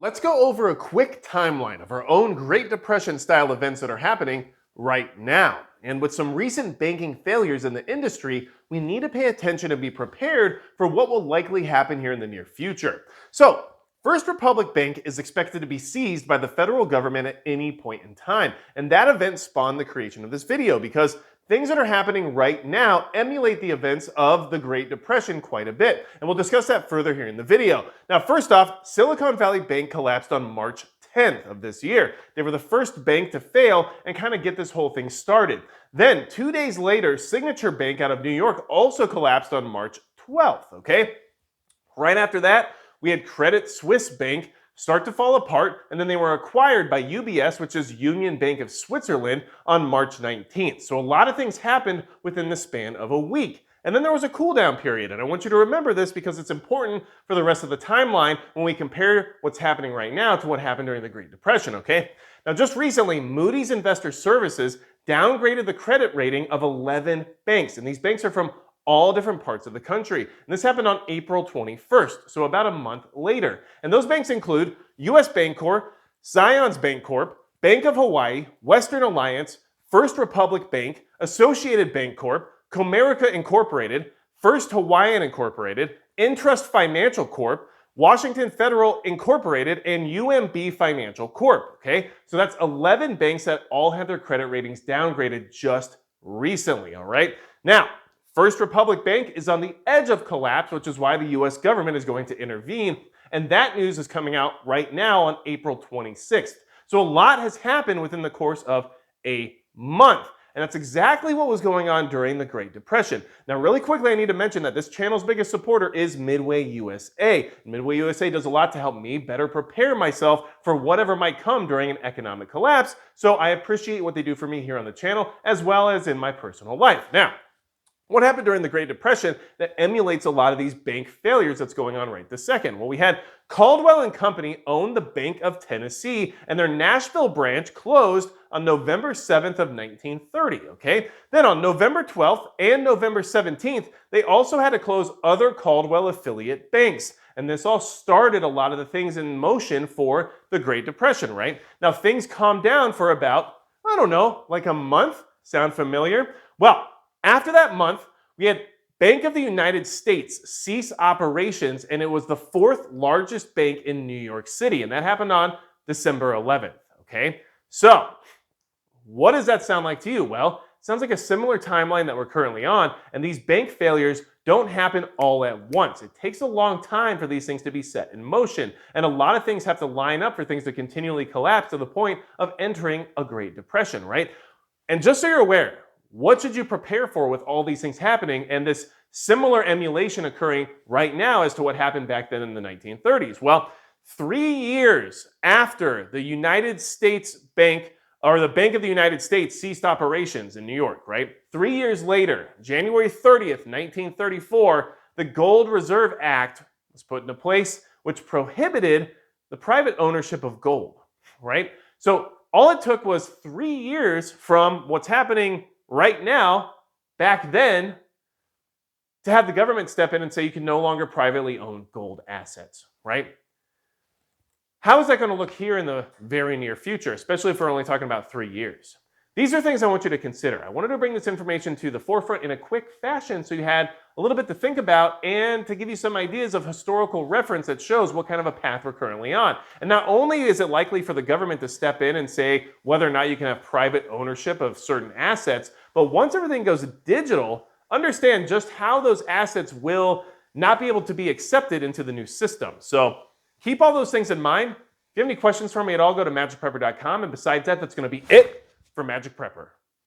Let's go over a quick timeline of our own Great Depression style events that are happening right now. And with some recent banking failures in the industry, we need to pay attention and be prepared for what will likely happen here in the near future. So, First Republic Bank is expected to be seized by the federal government at any point in time. And that event spawned the creation of this video because things that are happening right now emulate the events of the Great Depression quite a bit. And we'll discuss that further here in the video. Now, first off, Silicon Valley Bank collapsed on March 10th of this year. They were the first bank to fail and kind of get this whole thing started. Then 2 days later, Signature Bank out of New York also collapsed on March 12th, okay? Right after that, we had Credit Suisse Bank start to fall apart, and then they were acquired by UBS, which is Union Bank of Switzerland, on March 19th. So a lot of things happened within the span of a week. And then there was a cool down period, and I want you to remember this because it's important for the rest of the timeline when we compare what's happening right now to what happened during the Great Depression, okay? Now, just recently, Moody's Investor Services downgraded the credit rating of 11 banks, and these banks are from all different parts of the country. And this happened on April 21st, so about a month later. And those banks include US Bancorp, Zions Bancorp, Bank of Hawaii, Western Alliance, First Republic Bank, Associated Bancorp, Comerica Incorporated, First Hawaiian Incorporated, Intrust Financial Corp, Washington Federal Incorporated, and UMB Financial Corp. Okay, so that's 11 banks that all had their credit ratings downgraded just recently. All right, now First Republic Bank is on the edge of collapse, which is why the US government is going to intervene. And that news is coming out right now on April 26th. So a lot has happened within the course of a month. And that's exactly what was going on during the Great Depression. Now, really quickly, I need to mention that this channel's biggest supporter is Midway USA. Midway USA does a lot to help me better prepare myself for whatever might come during an economic collapse. So I appreciate what they do for me here on the channel, as well as in my personal life. Now, what happened during the Great Depression that emulates a lot of these bank failures that's going on right this second? Well, we had Caldwell and Company own the Bank of Tennessee, and their Nashville branch closed on November 7th of 1930, okay? Then on November 12th and November 17th, they also had to close other Caldwell affiliate banks. And this all started a lot of the things in motion for the Great Depression, right? Now, things calmed down for about, I don't know, like a month. Sound familiar? Well, after that month, we had Bank of the United States cease operations, and it was the fourth largest bank in New York City, and that happened on December 11th, okay? So, what does that sound like to you? Well, it sounds like a similar timeline that we're currently on, and these bank failures don't happen all at once. It takes a long time for these things to be set in motion, and a lot of things have to line up for things to continually collapse to the point of entering a Great Depression, right? And just so you're aware, what should you prepare for with all these things happening and this similar emulation occurring right now as to what happened back then in the 1930s? Well, 3 years after the United States Bank, or the Bank of the United States ceased operations in New York, right? 3 years later, January 30th, 1934, the Gold Reserve Act was put into place, which prohibited the private ownership of gold, right? So all it took was 3 years from what's happening right now, back then, to have the government step in and say you can no longer privately own gold assets, right? How is that going to look here in the very near future, especially if we're only talking about 3 years? These are things I want you to consider. I wanted to bring this information to the forefront in a quick fashion so you had a little bit to think about and to give you some ideas of historical reference that shows what kind of a path we're currently on. And not only is it likely for the government to step in and say whether or not you can have private ownership of certain assets, but once everything goes digital, understand just how those assets will not be able to be accepted into the new system. So keep all those things in mind. If you have any questions for me at all, go to magicprepper.com. And besides that, that's going to be it for Magic Prepper.